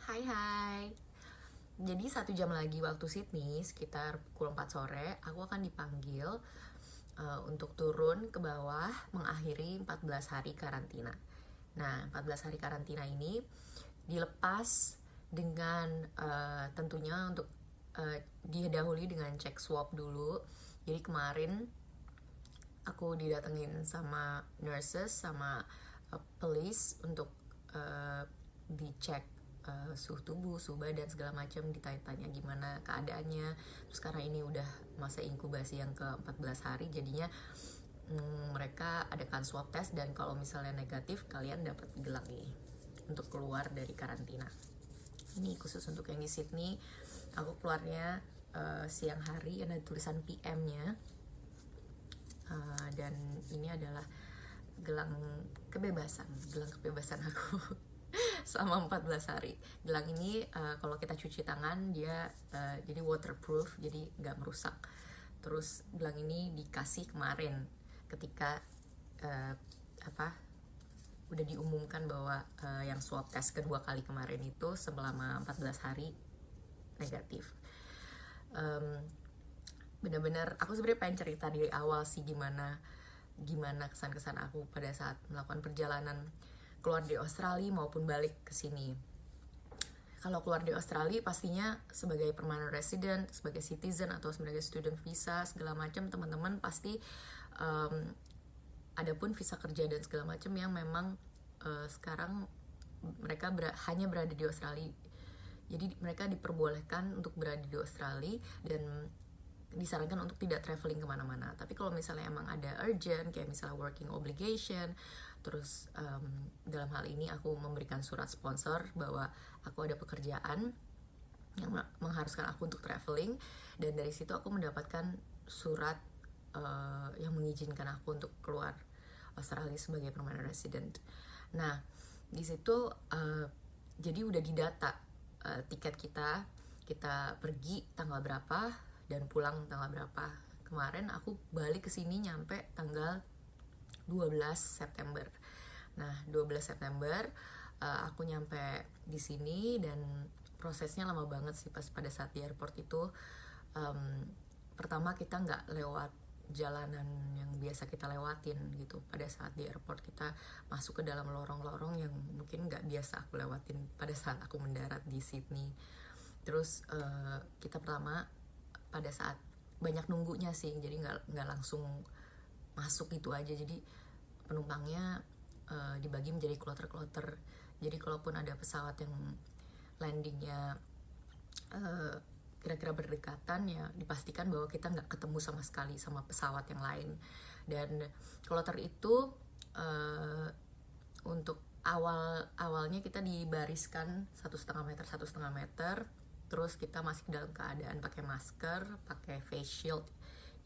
Hai hai. Jadi 1 jam lagi waktu Sydney, sekitar pukul 4 sore, aku akan dipanggil untuk turun ke bawah mengakhiri 14 hari karantina. Nah, 14 hari karantina ini dilepas dengan tentunya untuk didahului dengan cek swab dulu. Jadi kemarin aku didatengin sama nurses sama police untuk dicek suhu tubuh, suhu badan segala macam, ditanya-tanya gimana keadaannya. Terus karena ini udah masa inkubasi yang ke-14 hari, jadinya mereka adakan swab test, dan kalau misalnya negatif kalian dapat gelang nih untuk keluar dari karantina. Ini khusus untuk yang di Sydney. Aku keluarnya siang hari, ada tulisan PM-nya. Dan ini adalah gelang kebebasan aku selama 14 hari. Gelang ini kalau kita cuci tangan dia jadi waterproof, jadi nggak merusak. Terus gelang ini dikasih kemarin ketika udah diumumkan bahwa yang swab test kedua kali kemarin itu selama 14 hari negatif. Benar-benar aku sebenarnya pengen cerita dari awal sih gimana kesan-kesan aku pada saat melakukan perjalanan keluar dari Australia maupun balik ke sini. Kalau keluar dari Australia pastinya sebagai permanent resident, sebagai citizen atau sebagai student visa segala macam, teman-teman pasti ada pun visa kerja dan segala macam yang memang sekarang mereka hanya berada di Australia. Jadi mereka diperbolehkan untuk berada di Australia dan disarankan untuk tidak traveling kemana-mana. Tapi kalau misalnya emang ada urgent, kayak misalnya working obligation, terus dalam hal ini aku memberikan surat sponsor bahwa aku ada pekerjaan yang mengharuskan aku untuk traveling, dan dari situ aku mendapatkan surat yang mengizinkan aku untuk keluar Australia sebagai permanent resident. Nah, di situ jadi udah didata tiket kita pergi tanggal berapa dan pulang tanggal berapa. Kemarin aku balik ke sini nyampe tanggal 12 September. Nah, 12 September aku nyampe di sini, dan prosesnya lama banget sih pas pada saat di airport itu. Pertama kita nggak lewat jalanan yang biasa kita lewatin gitu. Pada saat di airport kita masuk ke dalam lorong-lorong yang mungkin nggak biasa aku lewatin pada saat aku mendarat di Sydney. Terus kita pertama pada saat banyak nunggunya sih, jadi nggak langsung masuk gitu aja. Jadi penumpangnya dibagi menjadi kloter-kloter. Jadi kalaupun ada pesawat yang landingnya kira-kira berdekatan, ya dipastikan bahwa kita nggak ketemu sama sekali sama pesawat yang lain. Dan kloter itu untuk awalnya kita dibariskan 1,5 meter, terus kita masih dalam keadaan pakai masker, pakai face shield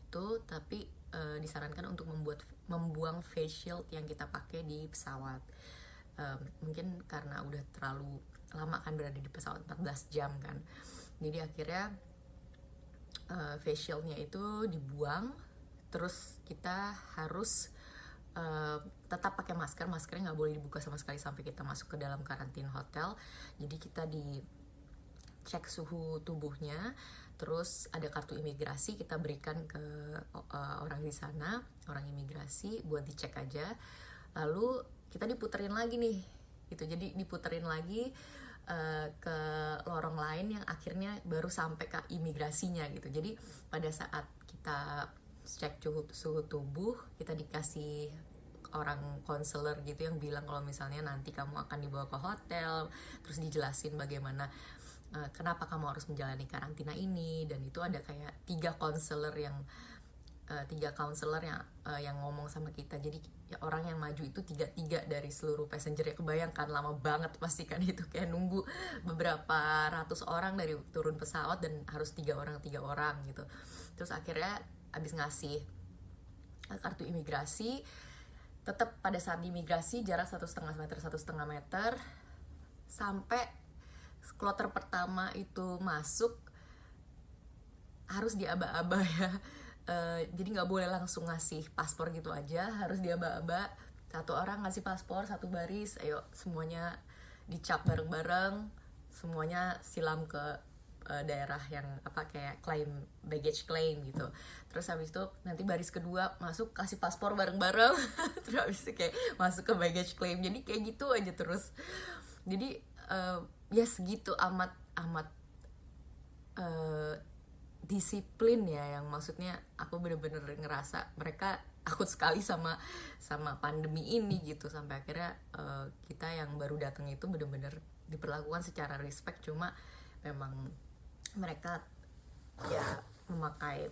itu, tapi disarankan untuk membuang face shield yang kita pakai di pesawat. Mungkin karena udah terlalu lama kan berada di pesawat 14 jam kan, jadi akhirnya face shieldnya itu dibuang. Terus kita harus tetap pakai maskernya nggak boleh dibuka sama sekali sampai kita masuk ke dalam karantina hotel. Jadi kita cek suhu tubuhnya, terus ada kartu imigrasi kita berikan ke orang di sana, orang imigrasi buat dicek aja. Lalu kita diputerin lagi nih gitu, jadi diputerin lagi ke lorong lain yang akhirnya baru sampai ke imigrasinya gitu. Jadi pada saat kita cek suhu tubuh, kita dikasih orang konselor gitu yang bilang kalau misalnya nanti kamu akan dibawa ke hotel, terus dijelasin bagaimana kenapa kamu harus menjalani karantina ini. Dan itu ada kayak 3 counselor yang ngomong sama kita. Jadi ya, orang yang maju itu 3 dari seluruh passenger. Ya kebayangkan lama banget pasti kan itu, kayak nunggu beberapa ratus orang dari turun pesawat dan harus 3 orang gitu. Terus akhirnya abis ngasih kartu imigrasi, tetap pada saat di imigrasi jarak 1,5 meter sampai kloter pertama itu masuk harus diaba-aba ya. Jadi nggak boleh langsung ngasih paspor gitu aja, harus diaba-aba. 1 orang ngasih paspor 1 baris, ayo semuanya dicap bareng-bareng, semuanya silam ke daerah yang apa kayak baggage claim gitu. Terus habis itu nanti baris kedua masuk kasih paspor bareng-bareng. Terus habis itu kayak masuk ke baggage claim, jadi kayak gitu aja terus. Jadi ya segitu amat disiplin ya, yang maksudnya aku bener-bener ngerasa mereka takut sekali sama pandemi ini gitu, sampai akhirnya kita yang baru datang itu bener-bener diperlakukan secara respect. Cuma memang mereka ya memakai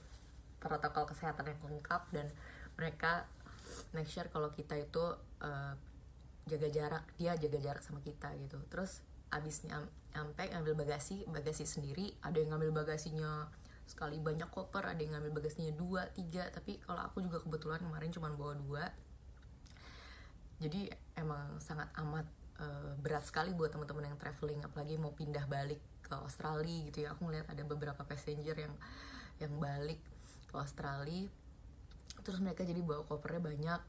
protokol kesehatan yang lengkap, dan mereka make sure kalau kita itu jaga jarak, dia jaga jarak sama kita gitu. Terus abisnya sampai ngambil bagasi sendiri, ada yang ngambil bagasinya sekali banyak koper, ada yang ngambil bagasinya 2, 3, tapi kalau aku juga kebetulan kemarin cuma bawa 2. Jadi emang sangat amat berat sekali buat teman-teman yang traveling, apalagi mau pindah balik ke Australia gitu ya. Aku ngeliat ada beberapa passenger yang balik ke Australia, terus mereka jadi bawa kopernya banyak,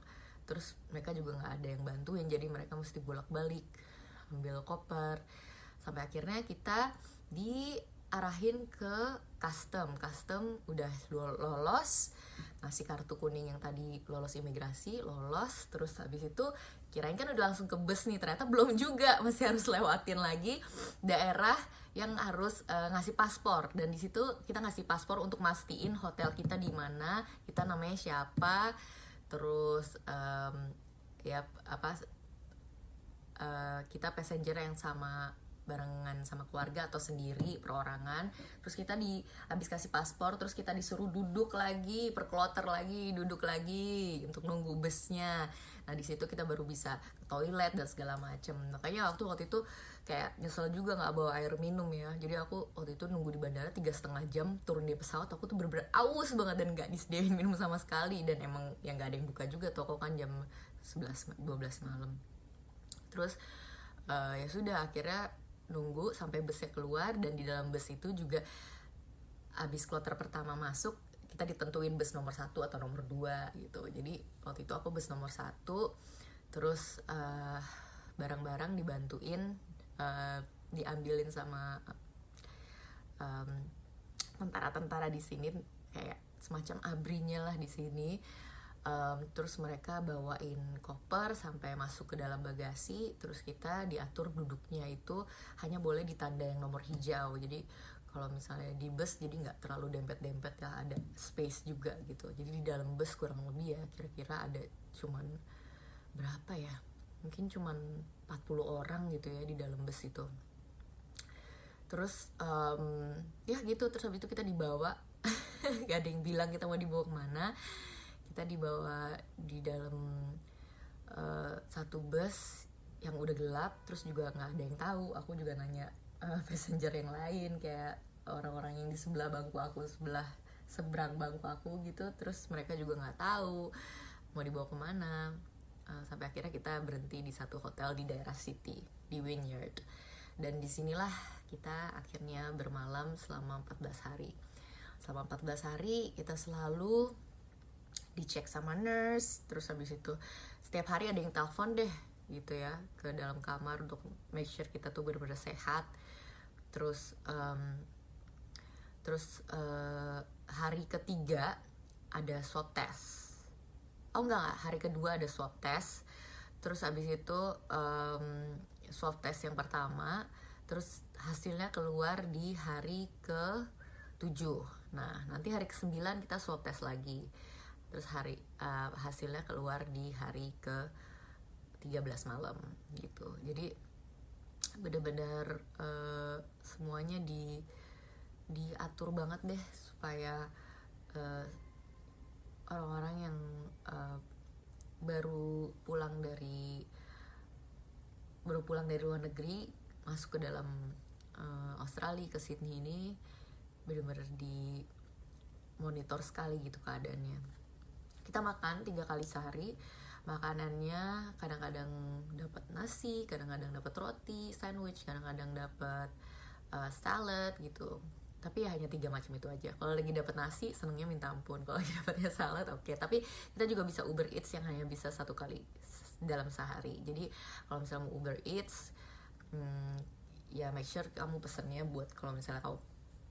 terus mereka juga nggak ada yang bantuin, jadi mereka mesti bolak-balik ambil koper, sampai akhirnya kita diarahin ke custom udah lolos, ngasih kartu kuning yang tadi lolos imigrasi, lolos. Terus habis itu kirain kan udah langsung ke bus nih, ternyata belum juga, masih harus lewatin lagi daerah yang harus ngasih paspor. Dan di situ kita ngasih paspor untuk mastiin hotel kita di mana, kita namanya siapa, terus kita passenger yang sama barengan sama keluarga atau sendiri perorangan. Terus kita habis kasih paspor, terus kita disuruh duduk lagi per kloter lagi, duduk lagi untuk nunggu busnya. Nah di situ kita baru bisa ke toilet dan segala macem. Makanya waktu itu kayak nyesel juga nggak bawa air minum ya. Jadi aku waktu itu nunggu di bandara 3,5 jam, turun di pesawat aku tuh bener-bener aus banget dan nggak disediain minum sama sekali. Dan emang yang nggak ada yang buka juga toko kan jam 11-12 malam. Terus ya sudah, akhirnya nunggu sampai busnya keluar. Dan di dalam bus itu juga abis kloter pertama masuk, kita ditentuin bus nomor 1 atau nomor 2 gitu. Jadi waktu itu aku bus nomor 1. Terus barang-barang dibantuin, diambilin sama tentara-tentara di sini, kayak semacam abrinya lah di sini. Terus mereka bawain koper sampai masuk ke dalam bagasi. Terus kita diatur duduknya itu hanya boleh di tanda yang nomor hijau. Jadi kalau misalnya di bus jadi nggak terlalu dempet-dempet ya, ada space juga gitu. Jadi di dalam bus kurang lebih ya kira-kira ada cuman berapa ya, mungkin cuman 40 orang gitu ya di dalam bus itu. Terus ya gitu, terus habis itu kita dibawa gak ada yang bilang kita mau dibawa kemana. Kita dibawa di dalam satu bus yang udah gelap, terus juga nggak ada yang tahu. Aku juga nanya passenger yang lain, kayak orang-orang yang di sebelah bangku aku, seberang bangku aku gitu, terus mereka juga nggak tahu mau dibawa kemana. Sampai akhirnya kita berhenti di satu hotel di daerah City, di Wynyard. Dan disinilah kita akhirnya bermalam selama 14 hari. Selama 14 hari kita selalu dicek sama nurse. Terus habis itu setiap hari ada yang telepon deh gitu ya ke dalam kamar untuk make sure kita tuh benar-benar sehat. Terus hari ketiga ada swab test. Hari kedua ada swab test. Terus habis itu swab test yang pertama, terus hasilnya keluar di hari ke-7. Nah nanti hari ke-9 kita swab test lagi. Terus hasilnya keluar di hari ke-13 malam gitu. Jadi benar-benar semuanya diatur banget deh supaya orang-orang yang baru pulang dari luar negeri masuk ke dalam Australia, ke Sydney ini benar-benar dimonitor sekali gitu keadaannya. Kita makan 3 kali sehari. Makanannya kadang-kadang dapat nasi, kadang-kadang dapat roti, sandwich, kadang-kadang dapat salad gitu. Tapi ya hanya 3 macam itu aja. Kalau lagi dapat nasi senengnya minta ampun. Kalau lagi dapatnya salad oke. Tapi kita juga bisa Uber Eats yang hanya bisa 1 kali dalam sehari. Jadi kalau misalnya mau Uber Eats ya make sure kamu pesennya buat kalau misalnya kamu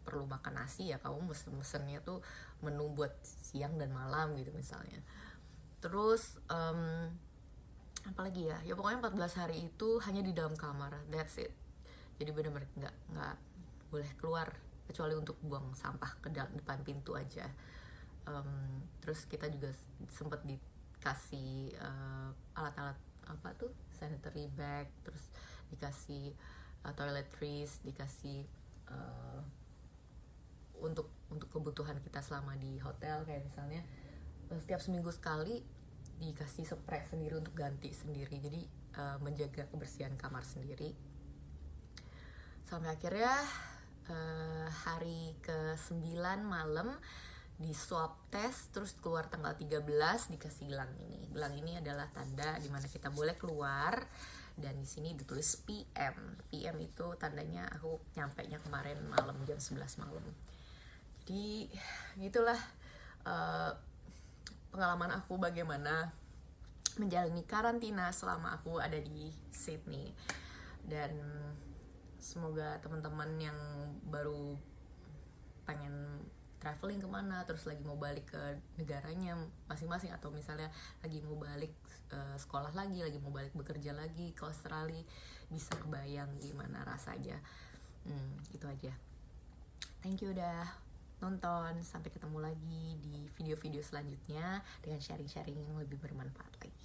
perlu makan nasi ya kamu mesennya tuh menu buat siang dan malam gitu misalnya. Terus apalagi ya pokoknya 14 hari itu hanya di dalam kamar, that's it. Jadi benar-benar nggak boleh keluar kecuali untuk buang sampah ke depan pintu aja. Terus kita juga sempat dikasih alat-alat apa tuh, sanitary bag, terus dikasih toiletries, dikasih untuk kebutuhan kita selama di hotel, kayak misalnya setiap seminggu sekali dikasih spray sendiri untuk ganti sendiri, jadi menjaga kebersihan kamar sendiri. Sampai akhirnya hari ke-9 malam di swab test, terus keluar tanggal 13 dikasih gelang ini. Gelang ini adalah tanda dimana kita boleh keluar, dan di sini ditulis PM. PM itu tandanya aku nyampenya kemarin malam jam 11 malam. Jadi gitulah pengalaman aku bagaimana menjalani karantina selama aku ada di Sydney. Dan semoga teman-teman yang baru pengen traveling kemana, terus lagi mau balik ke negaranya masing-masing, atau misalnya lagi mau balik sekolah lagi mau balik bekerja lagi ke Australia, bisa kebayang gimana rasanya. Itu aja. Thank you udah nonton. Sampai ketemu lagi di video-video selanjutnya dengan sharing-sharing yang lebih bermanfaat lagi.